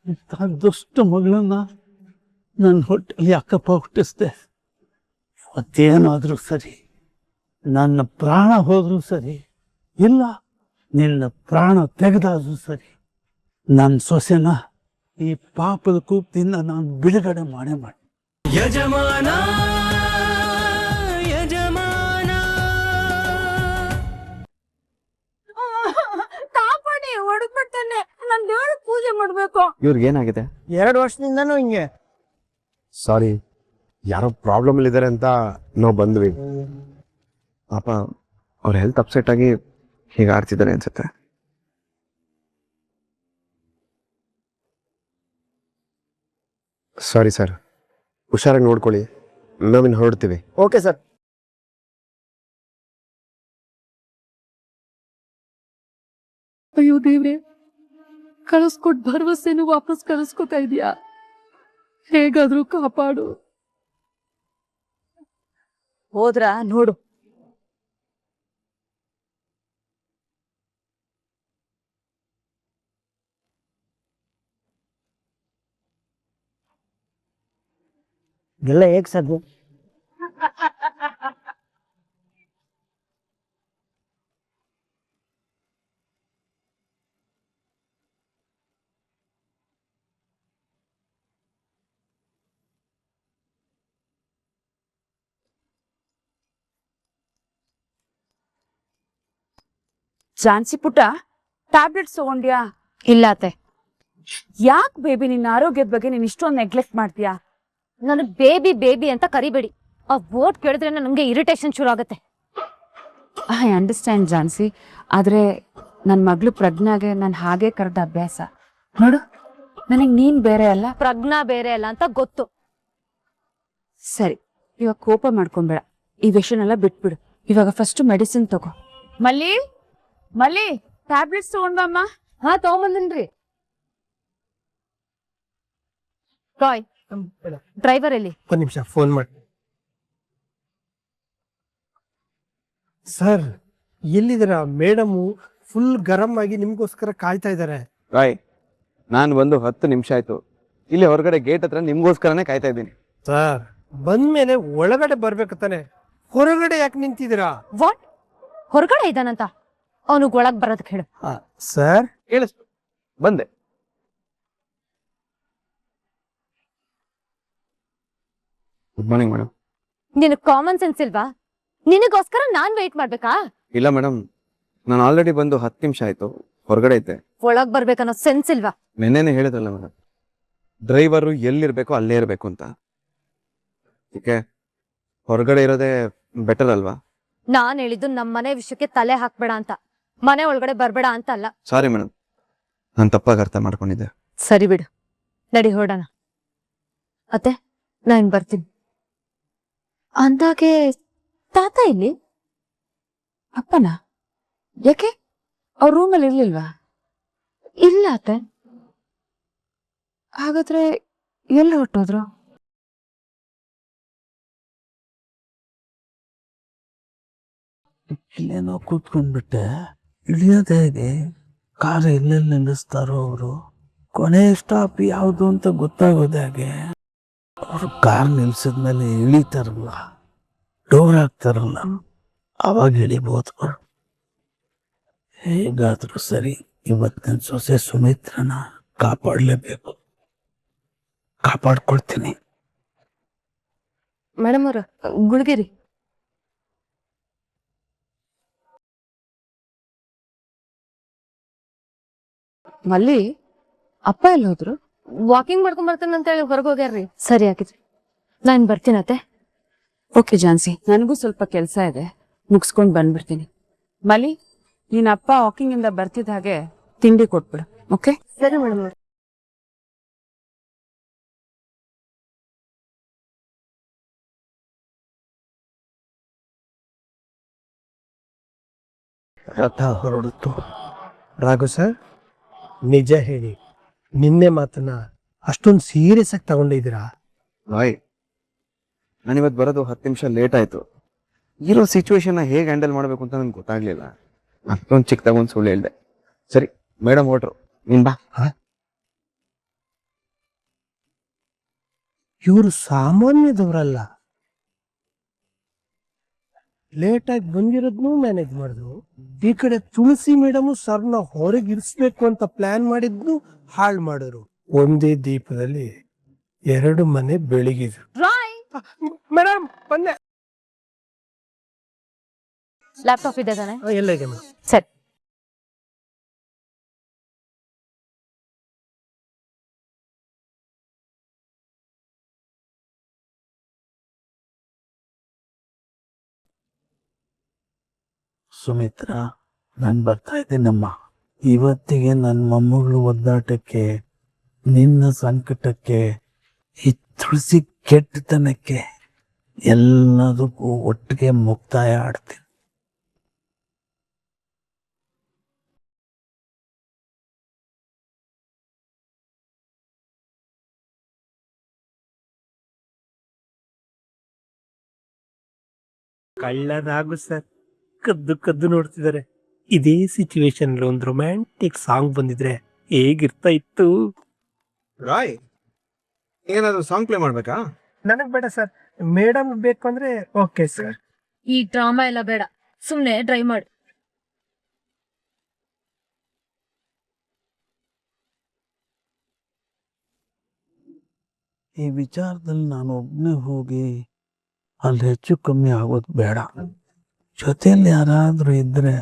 ಇಂಥ ದುಷ್ಟ ಮಗಳನ್ನ ನನ್ನ ಹೊಟ್ಟೆಲಿ ಯಾಕಪ್ಪ ಹುಟ್ಟಿಸ್ದೆ. ಮತ್ತೇನಾದರೂ ಸರಿ, ನನ್ನ ಪ್ರಾಣ ಹೋದರೂ ಸರಿ, ಇಲ್ಲ ನಿನ್ನ ಪ್ರಾಣ ತೆಗೆದಾದ್ರೂ ಸರಿ, ನನ್ನ ಸೊಸೆನ ಈ ಪಾಪದ ಕೂಪದಿಂದ ನಾನು ಬಿಡುಗಡೆ ಮಾಡೇ ಮಾಡಿ. ಯಜಮಾನ ಯಜಮಾನ ಕಾಪಾಡಿ ಹೊಡೆದ್ಬಿಡ್ತಾನೆ. ನಾನು ದೇವ್ರ ಪೂಜೆ ಮಾಡ್ಬೇಕು. ಇವ್ರಿಗೆ ಏನಾಗಿದೆ? 2 ವರ್ಷದಿಂದನೂ ಹಿಂಗೆ. ಸಾರಿ, ಯಾರೋ ಪ್ರಾಬ್ಲಮ್ ಇದ್ದಾರೆ ಅಂತ ನಾವು ಬಂದ್ವಿ. ಪಾಪ ಅವ್ರ ಹೆಲ್ತ್ ಅಪ್ಸೆಟ್ ಆಗಿ ಹೀಗೆ ಆಡ್ತಿದ್ದಾರೆ ಅನ್ಸುತ್ತೆ. ಸಾರಿ ಸರ್, ಹುಷಾರಾಗಿ ನೋಡ್ಕೊಳ್ಳಿ. ನಾವಿನ್ನು ಹೊರಡ್ತೀವಿ. Okay sir. ಅಯ್ಯೋ ದೇವ್ರೆ, ಕಳಿಸ್ಕೊಟ್ ಭರವಸೆನು ವಾಪಸ್ ಕಳಿಸ್ಕೊತಾ ಇದೀಯಾ? ಹೇಗಾದ್ರೂ ಕಾಪಾಡು. ಹೋದ್ರ ನೋಡು. ಇದೆಲ್ಲ ಹೇಗೆ ಸಾಧ್ಯ? ಜಾನ್ಸಿ ಪುಟ್ಟ, ಟ್ಯಾಬ್ಲೆಟ್ಸ್ ತಗೊಂಡ್ಯಾ? ಇಲ್ಲ ಅತ್ತೆ. ಯಾಕೆ ಬೇಬಿ, ನಿನ್ನ ಆರೋಗ್ಯದ ಬಗ್ಗೆ ನೀನ್ ಇಷ್ಟೊಂದು ನೆಗ್ಲೆಕ್ಟ್ ಮಾಡ್ತೀಯಾ? ನನಗೆ ಬೇಬಿ ಬೇಬಿ ಅಂತ ಕರಿಬೇಡಿ. ಆ ವರ್ಡ್ ಕೇಳಿದ್ರೆ ನನಗೆ ಇರಿಟೇಷನ್ ಶುರು ಆಗುತ್ತೆ. ಐ ಅಂಡರ್ಸ್ಟ್ಯಾಂಡ್ ಜಾನ್ಸಿ, ಆದ್ರೆ ನನ್ನ ಮಗಳು ಪ್ರಜ್ಞಾಗೆ ನಾನು ಹಾಗೆ ಕರೆದ ಅಭ್ಯಾಸ. ನೋಡು, ನನಗೆ ನೀನ್ ಬೇರೆ ಅಲ್ಲ, ಪ್ರಜ್ಞಾ ಬೇರೆ ಅಲ್ಲ ಅಂತ ಗೊತ್ತು. ಸರಿ, ಇವಾಗ ಕೋಪ ಮಾಡ್ಕೊಂಬೇಡ. ಈ ವಿಷಯನೆಲ್ಲ ಬಿಟ್ಬಿಡು. ಇವಾಗ ಫಸ್ಟ್ ಮೆಡಿಸಿನ್ ತಗೋ. ಮಲ್ಲಿ ಮಲ್ಲಿ, ಟ್ಯಾಬ್ಲೆಟ್ಸ್ ತಗೊಂಡ್ಬಮ್ಮ. ಹಾ, ತಗೊಂಬಂದಿನ್ರಿ. ರಾಯ್, ಡ್ರೈವರ್ ಎಲ್ಲಿ? 1 ನಿಮಿಷ ಫೋನ್ ಮಾಡಿ. ಸರ್, ಎಲ್ಲಿದ್ದೀರಾ? ಮೇಡಮು ಫುಲ್ ಗರಂ ಆಗಿ ನಿಮ್ಗೋಸ್ಕರ ಕಾಯ್ತಾ ಇದ್ದಾರೆ. ರಾಯ್, ನಾನು ಬಂದು 10 ನಿಮಿಷ ಆಯ್ತು. ಇಲ್ಲಿ ಹೊರಗಡೆ ಗೇಟ್ ಹತ್ರ ನಿಮ್ಗೋಸ್ಕರನೇ ಕಾಯ್ತಾ ಇದ್ದೀನಿ. ಸರ್, ಬಂದ್ಮೇಲೆ ಒಳಗಡೆ ಬರ್ಬೇಕು ತಾನೆ, ಹೊರಗಡೆ ಯಾಕೆ ನಿಂತಿದ್ದೀರಾ? ವಾಟ್? ಹೊರಗಡೆ ಇದ್ದಾನಂತ? ಅವನಿಗೆ ಒಳಗ್ ಬರೋದಕ್ಕೆ ಹೇಳು. ಸರ್, ಕೇಳಿಸ್ತು, ಬಂದೆ. Good morning madam. ನಿನಗೆ ಕಾಮನ್ ಸೆನ್ಸ್ ಇಲ್ವಾ? ನಿನಗೋಸ್ಕರ ನಾನ್ ವೇಟ್ ಮಾಡ್ಬೇಕಾ? ಇಲ್ಲ ಮೇಡಮ್, ನಾನು ಆಲ್ರೆಡಿ ಬಂದು 10 ನಿಮಿಷ ಆಯ್ತು, ಹೊರಗಡೆ ಇದ್ದೆ. ಒಳಗ್ ಬರ್ಬೇಕನ್ನೋ ಸೆನ್ಸ್ ಇಲ್ವಾ? ನೆನ್ನೆನೆ ಹೇಳಿದ್ರಲ್ಲ ಮೇಡಮ್, ಡ್ರೈವರು ಎಲ್ಲಿರ್ಬೇಕು ಅಲ್ಲೇ ಇರಬೇಕು ಅಂತ. ಓಕೆ, ಹೊರಗಡೆ ಇರೋದೇ ಬೆಟರ್ ಅಲ್ವಾ? ನಾನ್ ಹೇಳಿದ್ದು ನಮ್ಮ ಮನೆ ವಿಷಯಕ್ಕೆ ತಲೆ ಹಾಕ್ಬೇಡ ಅಂತ, ಮನೆ ಒಳಗಡೆ ಬರ್ಬೇಡ ಅಂತ ಅಲ್ಲ. ಸಾರಿ ಮೇಡಮ್, ನಾನು ತಪ್ಪಾಗಿ ಅರ್ಥ ಮಾಡ್ಕೊಂಡಿದ್ದೆ. ಸರಿ ಬಿಡು, ನಡಿ ಹೊರಡೋಣ. ಅತ್ತೆ, ನಾನ್ ಬರ್ತೀನಿ. ಅಂದಾಗೆ ತಾತ ಇಲ್ಲಿ? ಅಪ್ಪನ ಯಾಕೆ? ಅವ್ರ ರೂಮಲ್ಲಿ ಇರ್ಲಿಲ್ವಾ? ಇಲ್ಲ ಅತ್ತೆ. ಹಾಗಾದ್ರೆ ಎಲ್ಲಿ ಹೊಟ್ಟೋದ್ರು? ಇಲ್ಲೇನೋ ಕೂತ್ಕೊಂಡ್ಬಿಟ್ಟೆ, ಇಳಿಯೋದು ಹೇಗೆ? ಕಾರ್ ಎಲ್ಲೆಲ್ಲಿ ನಿಲ್ಲಿಸ್ತಾರೋ ಅವರು, ಕೊನೆ ಸ್ಟಾಪ್ ಯಾವುದು ಅಂತ ಗೊತ್ತಾಗೋದು ಹೇಗೆ? ಅವರು ಕಾರ್ ನಿಲ್ಸಿದ್ಮೇಲೆ ಇಳಿತಾರಲ್ಲ, ಡೋರ್ ಹಾಕ್ತಾರಲ್ಲ, ಅವಾಗ ಇಳಿಬೋದು. ಹೇಗಾದ್ರೂ ಸರಿ, ಇವತ್ತಿನ ಸೊಸೆ ಸುಮಿತ್ರನ ಕಾಪಾಡಲೇಬೇಕು. ಕಾಪಾಡ್ಕೊಳ್ತೀನಿ. ಮೇಡಮ್ ಅವ್ರ ಗುಳ್ಗಿರಿ. ಮಲ್ಲಿ, ಅಪ್ಪ ಎಲ್ಲಿ ಹೋದ್ರು? ವಾಕಿಂಗ್ ಮಾಡ್ಕೊಂಡ್ ಬರ್ತಾನೆ ಅಂತ ಹೇಳಿ ಹೊರಗೆ ಹೋಗ್ಯಾರ್ರಿ. ಸರಿ ಆಗಿದ್ರಿ, ನಾನ್ ಬರ್ತೀನತ್ತೆ. ಓಕೆ ಜಾನ್ಸಿ, ನನಗೂ ಸ್ವಲ್ಪ ಕೆಲಸ ಇದೆ, ಮುಗಿಸ್ಕೊಂಡು ಬಂದ್ಬಿಡ್ತೀನಿ. ಮಲ್ಲಿ, ನೀನ್ ಅಪ್ಪ ವಾಕಿಂಗ್ ಇಂದ ಬರ್ತಿದ್ದ ಹಾಗೆ ತಿಂಡಿ ಕೊಟ್ಬಿಡು. ಓಕೆ? ಸರಿ ಮೇಡಮ್. ರಥ ಹೊರಡಿತು. ರಾಘು ಸರ್, ನಿಜ ಹೇಳಿ, ನಿನ್ನೆ ಮಾತನ್ನ ಅಷ್ಟೊಂದು ಸೀರಿಯಸ್ ಆಗಿ ತಗೊಂಡಿದ್ದೀರಾ? ರಾಯ್, ನಾನಿವತ್ತು ಬರೋದು 10 ನಿಮಿಷ ಲೇಟ್ ಆಯ್ತು. ಇರೋ ಸಿಚುವೇಶನ್ ಹೇಗೆ ಹ್ಯಾಂಡಲ್ ಮಾಡಬೇಕು ಅಂತ ನನ್ಗೆ ಗೊತ್ತಾಗ್ಲಿಲ್ಲ. ಅಷ್ಟೊಂದು ಚಿಕ್ಕದಾಗ ಒಂದು ಸುಳ್ಳು ಹೇಳ್ದೆ. ಸರಿ, ಮೇಡಮ್ ಹೊರಟ್ರು, ನೀನ್ ಬಾ. ಇವರು ಸಾಮಾನ್ಯದವರಲ್ಲ. ಲೇಟಾಗಿ ಬಂದಿರೋದ್ನು ಮ್ಯಾನೇಜ್ ಮಾಡಿದ್ರು. ಈ ಕಡೆ ತುಳಸಿ ಮೇಡಮ್ ಸರ್ನ ಹೊರಗೆ ಇರಿಸ್ಬೇಕು ಅಂತ ಪ್ಲಾನ್ ಮಾಡಿದ್ನು ಹಾಳು ಮಾಡಿದ್ರು. ಒಂದೇ ದೀಪದಲ್ಲಿ 2 ಮನೆ ಬೆಳಗಿದ್ರು. ರಾಯ್, ಮೇಡಮ್ ಬಂದೆ. ಲ್ಯಾಪ್ಟಾಪ್ ಇದೆ ತಾನೆ? ಎಲ್ಲ ಇದೆ ಮೇಡಮ್. ಸರಿ. ಸುಮಿತ್ರಾ, ನಾನು ಬರ್ತಾ ಇದ್ದೀನಮ್ಮ. ಇವತ್ತಿಗೆ ನನ್ನ ಮೊಮ್ಮಗಳು ಒದ್ದಾಟಕ್ಕೆ, ನಿನ್ನ ಸಂಕಟಕ್ಕೆ, ಈ ತುಳಸಿ ಕೆಟ್ಟತನಕ್ಕೆ ಎಲ್ಲದಕ್ಕೂ ಒಟ್ಟಿಗೆ ಮುಕ್ತಾಯ ಆಡ್ತೀನಿ. ಕಳ್ಳನಾಗು ಸರ್ ಕದ್ದು ಕದ್ದು ನೋಡ್ತಿದ್ದಾರೆ. ಇದೇ ಸಿಚುವೇಶನ್ ಒಂದು ರೊಮ್ಯಾಂಟಿಕ್ ಸಾಂಗ್ ಬಂದಿದ್ರೆ ಹೇಗಿರ್ತಾ ಇತ್ತು. ರಾಯ್, ಏನಾದ್ರು ಸಾಂಗ್ ಪ್ಲೇ ಮಾಡ್ಬೇಕಾ? ನನಗ್ ಬೇಡ ಸರ್, ಮೇಡಮ್ ಬೇಕು ಅಂದ್ರೆ ಓಕೆ ಸರ್. ಈ ಡ್ರಾಮಾ ಎಲ್ಲ ಬೇಡ, ಸುಮ್ನೆ ಡ್ರೈ ಮಾಡು. ಈ ವಿಚಾರದಲ್ಲಿ ನಾನು ಒಬ್ಬನೇ ಹೋಗಿ ಅಲ್ಲಿ ಹೆಚ್ಚು ಕಮ್ಮಿ ಆಗೋದು ಬೇಡ. ಜೊತೆಯಲ್ಲಿ ಯಾರಾದ್ರೂ ಇದ್ರೆ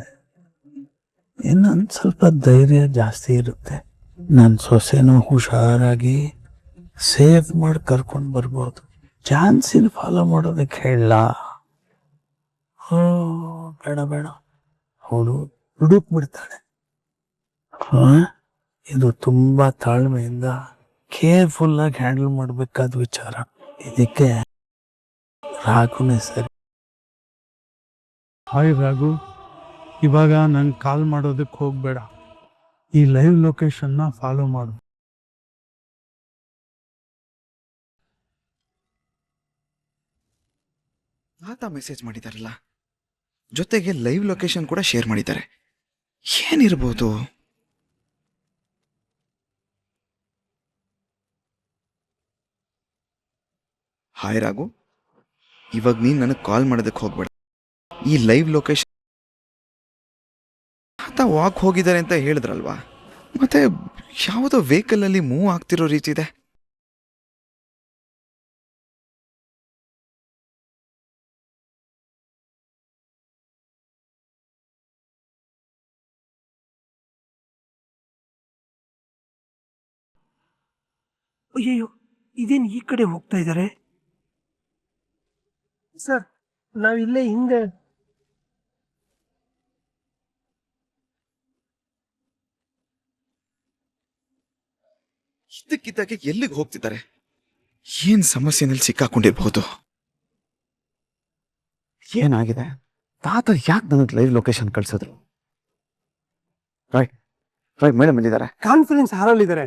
ಇನ್ನೊಂದು ಸ್ವಲ್ಪ ಧೈರ್ಯ ಜಾಸ್ತಿ ಇರುತ್ತೆ. ನನ್ನ ಸೊಸೆನೂ ಹುಷಾರಾಗಿ ಸೇಫ್ ಮಾಡಿ ಕರ್ಕೊಂಡು ಬರ್ಬೋದು. ಚಾನ್ಸಿನ ಫಾಲೋ ಮಾಡೋದಕ್ಕೆ ಹೇಳ. ಬೇಡ ಬೇಡ, ಅವಳು ಹುಡುಕ್ ಬಿಡ್ತಾಳೆ. ಇದು ತುಂಬಾ ತಾಳ್ಮೆಯಿಂದ ಕೇರ್ಫುಲ್ ಆಗಿ ಹ್ಯಾಂಡಲ್ ಮಾಡಬೇಕಾದ ವಿಚಾರ. ಇದಕ್ಕೆ ರಾಘುನೇ ಸರಿ. ಹಾಯ್ ರಾಘು, ಇವಾಗ ನಂಗೆ ಕಾಲ್ ಮಾಡೋದಕ್ಕೆ ಹೋಗ್ಬೇಡ. ಈ ಲೈವ್ ಲೊಕೇಶನ್ನ ಫಾಲೋ ಮಾಡು. ತಾತ ಮೆಸೇಜ್ ಮಾಡಿದಾರಲ್ಲ, ಜೊತೆಗೆ ಲೈವ್ ಲೊಕೇಶನ್ ಕೂಡ ಶೇರ್ ಮಾಡಿದ್ದಾರೆ. ಏನಿರ್ಬೋದು? ಹಾಯ್ ರಾಘು, ಇವಾಗ ನೀನು ನನಗೆ ಕಾಲ್ ಮಾಡೋದಕ್ಕೆ ಹೋಗ್ಬೇಡ. ಈ ಲೈವ್ ಲೊಕೇಶನ್ ತಾತ ವಾಕ್ ಹೋಗಿದ್ದಾರೆ ಅಂತ ಹೇಳಿದ್ರಲ್ವಾ, ಮತ್ತೆ ಯಾವುದೋ ವೆಹಿಕಲ್ ಅಲ್ಲಿ ಮೂವ್ ಆಗ್ತಿರೋ ರೀತಿ ಇದೆ. ಅಯ್ಯೋ, ಇದೇನು ಈ ಕಡೆ ಹೋಗ್ತಾ ಇದ್ದಾರೆ ಸರ್? ನಾವಿಲ್ಲೇ ಹಿಂದೆ. ಇದ್ದಕ್ಕಿದ್ದಾಗೆ ಎಲ್ಲಿಗೆ ಹೋಗ್ತಿದ್ದಾರೆ? ಏನ್ ಸಮಸ್ಯೆನಲ್ಲಿ ಸಿಕ್ಕಾಕೊಂಡಿರ್ಬಹುದು? ಏನಾಗಿದೆ? ತಾತ ಯಾಕೆ ನನಗೆ ಲೈವ್ ಲೊಕೇಶನ್ ಕಳ್ಸಿದ್ರು? ರೈಟ್ ರೈಟ್, ಮೇಡಮ್ ಬಂದಿದ್ದಾರೆ. ಕಾನ್ಫರೆನ್ಸ್ ಹಾಲ್ ಇದ್ದಾರೆ.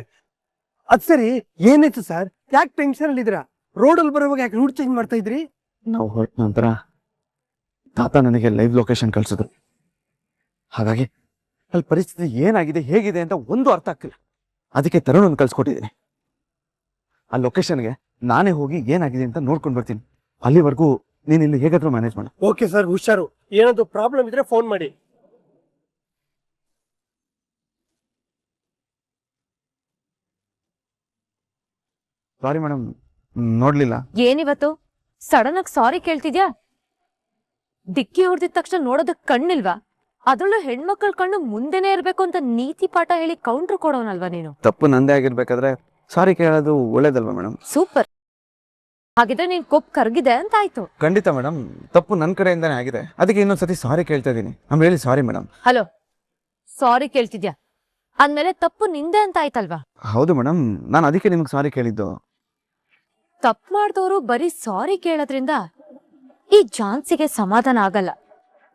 ಅದ್ ಸರಿ, ಏನಾಯ್ತು ಸರ್? ಯಾಕೆ ಟೆನ್ಷನ್ ಅಲ್ಲಿ ಇದ್ರ? ರೋಡಲ್ಲಿ ಬರುವಾಗ ಯಾಕೆ ರೂಟ್ ಚೇಂಜ್ ಮಾಡ್ತಾ ಇದ್ರಿ? ನಾವು ಹೊರಟ ನಂತರ ತಾತ ನನಗೆ ಲೈವ್ ಲೊಕೇಶನ್ ಕಳ್ಸಿದ್ರು. ಹಾಗಾಗಿ ಅಲ್ಲಿ ಪರಿಸ್ಥಿತಿ ಏನಾಗಿದೆ, ಹೇಗಿದೆ ಅಂತ ಒಂದು ಅರ್ಥ ಆಗ್ತಿಲ್ಲ. ಅದಕ್ಕೆ ತರುಣ್ ಕಳ್ಸಿಕೊಟ್ಟಿದ್ದೀನಿ. ಆ ಲೊಕೇಶನ್ಗೆ ನಾನೇ ಹೋಗಿ ಏನಾಗಿದೆ ಅಂತ ನೋಡ್ಕೊಂಡು ಬರ್ತೀನಿ. ಅಲ್ಲಿವರೆಗೂ ನೀನು ಇಲ್ಲಿ ಹೇಗಾದ್ರೂ ಮ್ಯಾನೇಜ್ ಮಾಡು. ಓಕೆ ಸರ್, ಹುಷಾರು. ಏನಾದ್ರು ಪ್ರಾಬ್ಲಮ್ ಇದ್ರೆ ಫೋನ್ ಮಾಡಿ. ಸಾರಿ ಮೇಡಮ್, ನೋಡ್ಲಿಲ್ಲ. ಏನಿವತ್ತು ಸಡನ್ ಆಗಿ ಸಾರಿ ಕೇಳ್ತಿದ್ಯಾ? ಡಿಕ್ಕಿ ಹೊಡೆದಿದ ತಕ್ಷಣ ನೋಡೋದಕ್ ಕಣ್ಣಿಲ್ವಾ? ಅದ್ರಲ್ಲೂ ಹೆಣ್ಮಕ್ಳ ಕಣ್ಣು ಮುಂದೆನೆ ಇರ್ಬೇಕು ಅಂತ ನೀತಿ ಪಾಠ ಹೇಳಿ ಕೌಂಟ್ರ್ ಕೊಡೋನಲ್ವಾ ನೀನು? ತಪ್ಪು ನಂದೇ ಆಗಿರ್ಬೇಕಾದ್ರೆ ಸಾರಿ ಕೇಳೋದು ಒಳ್ಳೇದಲ್ವಾ ಮೇಡಮ್? ಸೂಪರ್. ಹಾಗಿದ್ರೆ ನೀನ್ ಕೊಪ್ ಕರ್ಗಿದೆ ಅಂತ ಆಯ್ತು. ಖಂಡಿತ ಮೇಡಮ್, ತಪ್ಪು ನನ್ನ ಕಡೆಯಿಂದಾನೇ ಆಗಿದೆ. ಅದಕ್ಕೆ ಇನ್ನೊಂದ್ಸತಿ ಸಾರಿ ಕೇಳ್ತಾ ಇದ್ದೀನಿ. I'm really sorry madam. Hello, sorry ಕೇಳ್ತಿದ್ಯಾ ಅಂದ್ಮೇಲೆ ತಪ್ಪು ನಿಂದೆ ಅಂತ ಆಯ್ತಲ್ವಾ? ಹೌದು ಮೇಡಮ್, ನಾನು ಅದಕ್ಕೆ ನಿಮ್ಗೆ ಸಾರಿ ಕೇಳಿದ್ದು. ತಪ್ಪು ಮಾಡಿದವರು ಬರೀ ಸಾರಿ ಕೇಳೋದ್ರಿಂದ ಈ ಝಾನ್ಸಿಗೆ ಸಮಾಧಾನ ಆಗಲ್ಲ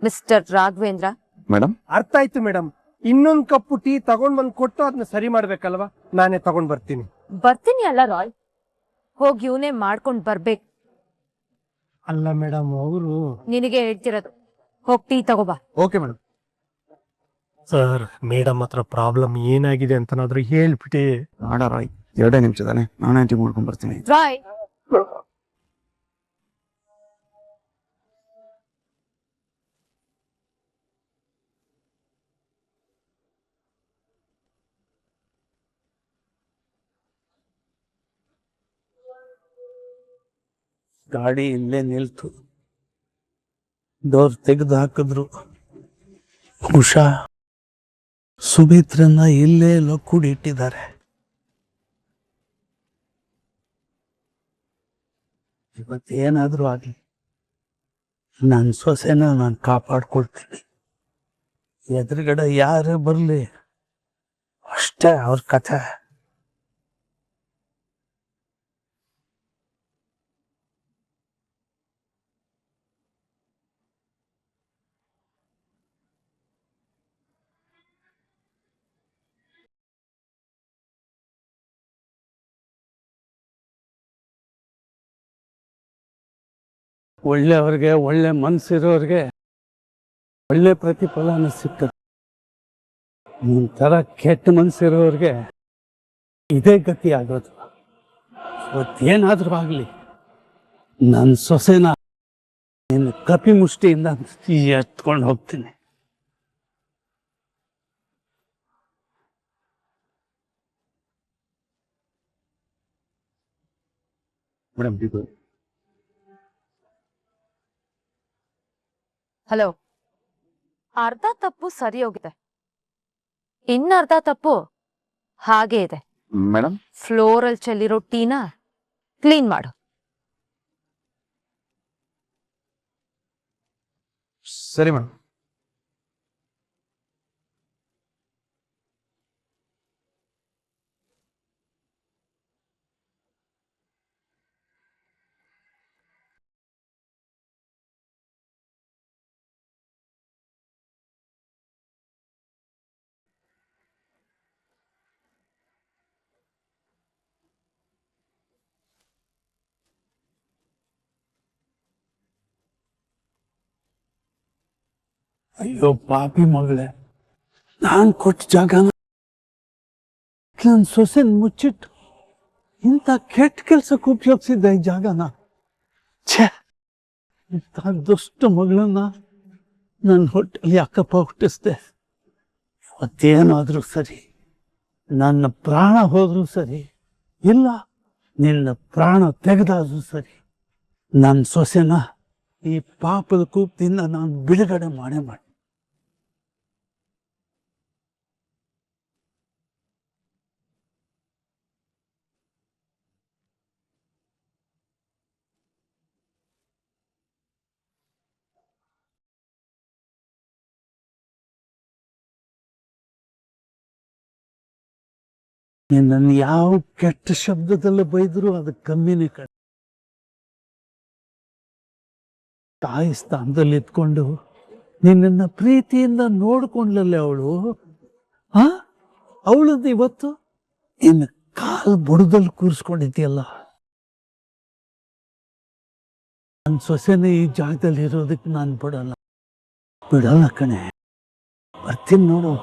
ಮಿಸ್ಟರ್ ರಾಘವೇಂದ್ರ. ಮೇಡಮ್, ಅರ್ಥ ಆಯ್ತು ಮೇಡಮ್. ಇನ್ನೊಂದ್ ಕಪ್ಪು ಟೀ ತಗೊಂಡ್ ಬಂದ್ ಕೊಟ್ಟು ಅದನ್ನ ಸರಿ ಮಾಡ್ಬೇಕಲ್ವಾ? ನಾನೇ ತಗೊಂಡ್ ಬರ್ತೀನಿ. ಬರ್ತೀನಿ ಅಲ್ಲ ರಾಯ್, ಹೋಗಿ ಇವನೇ ಮಾಡ್ಕೊಂಡ್ ಬರ್ಬೇಕು. ಅಲ್ಲ ಮೇಡಮ್, ಅವರು ನಿನಗೆ ಹೇಳ್ತಿರೋದು, ಹೋಗ್ ಟೀ ತಗೋಬಾ. Okay madam. ಸರ್, ಮೇಡಮ್ ಹತ್ರ ಪ್ರಾಬ್ಲಮ್ ಏನಾಗಿದೆ ಅಂತನಾದ್ರೂ ಹೇಳ್ಬಿಟ್ಟೆ. ರಾಯ್, 2 ನಿಮಿಷ ತಾನೆ, ನಾನೇ ಟೀ ಮಾಡ್ಕೊಂಡ್ ಬರ್ತೀನಿ. ರಾಯ್, ಗಾಡಿ ಇಲ್ಲೇ ನಿಲ್ತು, ಡೋರ್ ತೆಗೆದು ಹಾಕಿದ್ರು. ಉಷಾ ಸುಮಿತ್ರನ್ನ ಇಲ್ಲೇ ಕೂಡಿಟ್ಟಿದ್ದಾರೆ. ಇವತ್ತೇನಾದ್ರೂ ಆಗಲಿ ನನ್ನ ಸೊಸೆನ ನಾನು ಕಾಪಾಡ್ಕೊಳ್ತೀನಿ. ಎದುರುಗಡೆ ಯಾರೇ ಬರಲಿ ಅಷ್ಟೇ ಅವ್ರ ಕಥೆ. ಒಳ್ಳೆಯವ್ರಿಗೆ, ಒಳ್ಳೆ ಮನಸ್ಸಿರೋರಿಗೆ ಒಳ್ಳೆ ಪ್ರತಿಫಲನ ಸಿಗ್ತದೆ. ಒಂಥರ ಕೆಟ್ಟ ಮನಸ್ಸಿರೋರಿಗೆ ಇದೇ ಗತಿ ಆಗೋದು. ಇವತ್ತೇನಾದ್ರೂ ಆಗಲಿ ನನ್ನ ಸೊಸೆನ ನಿನ್ನ ಕಪಿ ಮುಷ್ಟಿಯಿಂದ ಎತ್ಕೊಂಡು ಹೋಗ್ತೀನಿ. ಮೇಡಮ್ ಹಲೋ, ಅರ್ಧ ತಪ್ಪು ಸರಿ ಹೋಗಿದೆ, ಇನ್ನರ್ಧ ತಪ್ಪು ಹಾಗೆ ಇದೆ. ಮೇಡಮ್ ಫ್ಲೋರಲ್ಲಿ ಚೆಲ್ಲಿರೋ ಟೀನ ಕ್ಲೀನ್ ಮಾಡು. ಸರಿ ಮೇಡಮ್. ಅಯ್ಯೋ ಪಾಪಿ ಮಗಳೇ, ನಾನು ಕೊಟ್ಟ ಜಾಗನ ನನ್ನ ಸೊಸೆನ ಮುಚ್ಚಿಟ್ಟು ಇಂಥ ಕೆಟ್ಟ ಕೆಲ್ಸಕ್ಕೆ ಉಪಯೋಗಿಸಿದ್ದೆ ಈ ಜಾಗನ. ಛೇ, ಇಂಥ ದುಷ್ಟ ಮಗಳನ್ನ ನನ್ನ ಹೊಟ್ಟೆಲಿ ಯಾಕಪ್ಪ ಹುಟ್ಟಿಸ್ದೆ. ಇವತ್ತೇನಾದ್ರೂ ಸರಿ, ನನ್ನ ಪ್ರಾಣ ಹೋದ್ರೂ ಸರಿ, ಇಲ್ಲ ನಿನ್ನ ಪ್ರಾಣ ತೆಗೆದಾದ್ರೂ ಸರಿ, ನನ್ನ ಸೊಸೆನ ಈ ಪಾಪದ ಕೂಪದಿಂದ ನಾನು ಬಿಡುಗಡೆ ಮಾಡೇ ಮಾಡಿ. ನಿನ್ನನ್ನು ಯಾವ ಕೆಟ್ಟ ಶಬ್ದದಲ್ಲಿ ಬೈದರೂ ಅದು ಕಮ್ಮಿನೇ ಕಡೆ. ತಾಯಿ ಸ್ಥಾನದಲ್ಲಿ ಇದ್ಕೊಂಡು ನಿನ್ನನ್ನು ಪ್ರೀತಿಯಿಂದ ನೋಡ್ಕೊಂಡ್ಲಲ್ಲೇ ಅವಳು. ಅವಳದ್ದು ಇವತ್ತು ಇನ್ನು ಕಾಲು ಬುಡದಲ್ಲಿ ಕೂರಿಸ್ಕೊಂಡಿದ್ಯಲ್ಲ. ನನ್ನ ಸೊಸೆನೇ ಈ ಜಾಗದಲ್ಲಿ ಇರೋದಕ್ಕೆ ನಾನು ಬಿಡಲ್ಲ ಕಣೆ. ಬರ್ತೀನಿ ನೋಡು.